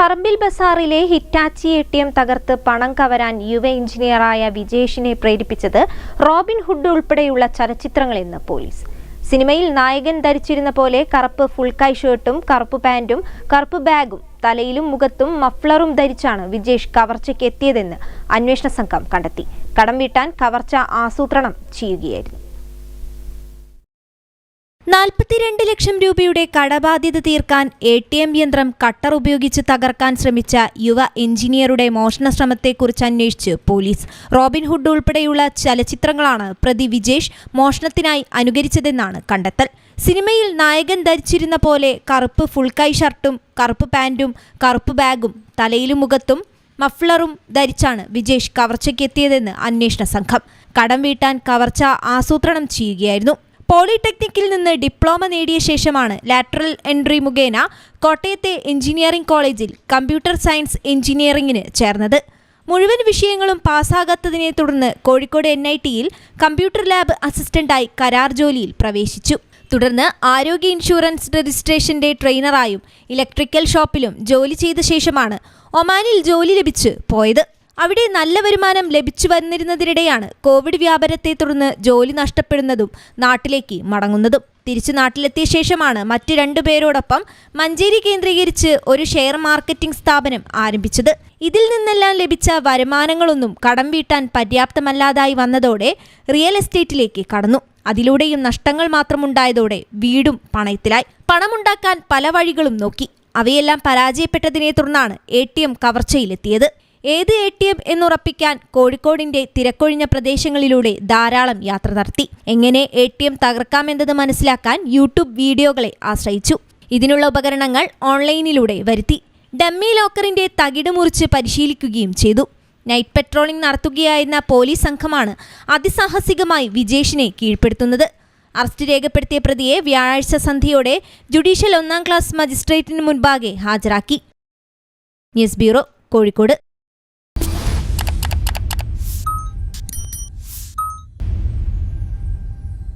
പറമ്പിൽ ബസാറിലെ Hitachi ATM തകർത്ത് പണം കവരാൻ യുവ എഞ്ചിനീയറായ വിജേഷിനെ പ്രേരിപ്പിച്ചത് റോബിൻ ഹുഡ് ഉൾപ്പെടെയുള്ള ചലച്ചിത്രങ്ങളെന്ന് പോലീസ്. സിനിമയിൽ നായകൻ ധരിച്ചിരുന്ന പോലെ കറുപ്പ് ഫുൾ കൈ ഷർട്ടും കറുപ്പ് പാന്റും കറുപ്പ് ബാഗും തലയിലും മുഖത്തും മഫ്ലറും ധരിച്ചാണ് വിജേഷ് കവർച്ചയ്ക്ക് എത്തിയതെന്ന് അന്വേഷണ സംഘം കണ്ടെത്തി. കടം വീട്ടാൻ കവർച്ച ആസൂത്രണം ചെയ്യുകയായിരുന്നു. 42 ലക്ഷം രൂപയുടെ കടബാധ്യത തീർക്കാൻ ATM യന്ത്രം കട്ടർ ഉപയോഗിച്ച് തകർക്കാൻ ശ്രമിച്ച യുവ എഞ്ചിനീയറുടെ മോഷണ ശ്രമത്തെക്കുറിച്ച് അന്വേഷിച്ച് പോലീസ്. റോബിൻ ഹുഡ് ഉൾപ്പെടെയുള്ള ചലച്ചിത്രങ്ങളാണ് പ്രതി വിജേഷ് മോഷണത്തിനായി അനുകരിച്ചതെന്നാണ് കണ്ടെത്തൽ. സിനിമയിൽ നായകൻ ധരിച്ചിരുന്ന പോലെ കറുപ്പ് ഫുൾ കൈ ഷർട്ടും കറുപ്പ് പാന്റും കറുപ്പ് ബാഗും തലയിലും മുഖത്തും മഫ്ലറും ധരിച്ചാണ് വിജേഷ് കവർച്ചയ്ക്കെത്തിയതെന്ന് അന്വേഷണ സംഘം. കടം വീട്ടാൻ കവർച്ച ആസൂത്രണം ചെയ്യുകയായിരുന്നു. പോളിടെക്നിക്കിൽ നിന്ന് ഡിപ്ലോമ നേടിയ ശേഷമാണ് ലാറ്ററൽ എൻട്രി മുഖേന കോട്ടയത്തെ എഞ്ചിനീയറിംഗ് കോളേജിൽ കമ്പ്യൂട്ടർ സയൻസ് എഞ്ചിനീയറിംഗിന് ചേർന്നത്. മുഴുവൻ വിഷയങ്ങളും പാസ്സാകാത്തതിനെ തുടർന്ന് കോഴിക്കോട് NITയിൽ കമ്പ്യൂട്ടർ ലാബ് അസിസ്റ്റന്റായി കരാർ ജോലിയിൽ പ്രവേശിച്ചു. തുടർന്ന് ആരോഗ്യ ഇൻഷുറൻസ് രജിസ്ട്രേഷന്റെ ട്രെയിനറായും ഇലക്ട്രിക്കൽ ഷോപ്പിലും ജോലി ചെയ്ത ശേഷമാണ് ഒമാനിൽ ജോലി ലഭിച്ച് പോയത്. അവിടെ നല്ല വരുമാനം ലഭിച്ചു വന്നിരുന്നതിനിടെയാണ് കോവിഡ് വ്യാപനത്തെ തുടർന്ന് ജോലി നഷ്ടപ്പെടുന്നതും നാട്ടിലേക്ക് മടങ്ങുന്നതും. തിരിച്ചു നാട്ടിലെത്തിയ ശേഷമാണ് മറ്റ് 2 പേരോടൊപ്പം മഞ്ചേരി കേന്ദ്രീകരിച്ച് ഒരു ഷെയർ മാർക്കറ്റിംഗ് സ്ഥാപനം ആരംഭിച്ചത്. ഇതിൽ നിന്നെല്ലാം ലഭിച്ച വരുമാനങ്ങളൊന്നും കടം വീട്ടാൻ പര്യാപ്തമല്ലാതായി വന്നതോടെ റിയൽ എസ്റ്റേറ്റിലേക്ക് കടന്നു. അതിലൂടെയും നഷ്ടങ്ങൾ മാത്രമുണ്ടായതോടെ വീടും പണയത്തിലായി. പണമുണ്ടാക്കാൻ പല വഴികളും നോക്കി. അവയെല്ലാം പരാജയപ്പെട്ടതിനെ തുടർന്നാണ് ATM കവർച്ചയിലെത്തിയത്. ഏത് ATM എന്നുറപ്പിക്കാൻ കോഴിക്കോടിന്റെ തിരക്കൊഴിഞ്ഞ പ്രദേശങ്ങളിലൂടെ ധാരാളം യാത്ര നടത്തി. എങ്ങനെ ATM തകർക്കാമെന്നത് മനസ്സിലാക്കാൻ യൂട്യൂബ് വീഡിയോകളെ ആശ്രയിച്ചു. ഇതിനുള്ള ഉപകരണങ്ങൾ ഓൺലൈനിലൂടെ വരുത്തി. ഡമ്മി ലോക്കറിന്റെ തകിട് മുറിച്ച് പരിശീലിക്കുകയും ചെയ്തു. നൈറ്റ് പെട്രോളിംഗ് നടത്തുകയായിരുന്ന പോലീസ് സംഘമാണ് അതിസാഹസികമായി വിജേഷിനെ കീഴ്പ്പെടുത്തുന്നത്. അറസ്റ്റ് രേഖപ്പെടുത്തിയ പ്രതിയെ വ്യാഴാഴ്ച സന്ധ്യയോടെ ജുഡീഷ്യൽ 1ാം ക്ലാസ് മജിസ്ട്രേറ്റിന് മുൻപാകെ ഹാജരാക്കി. News bureau, Kozhikode.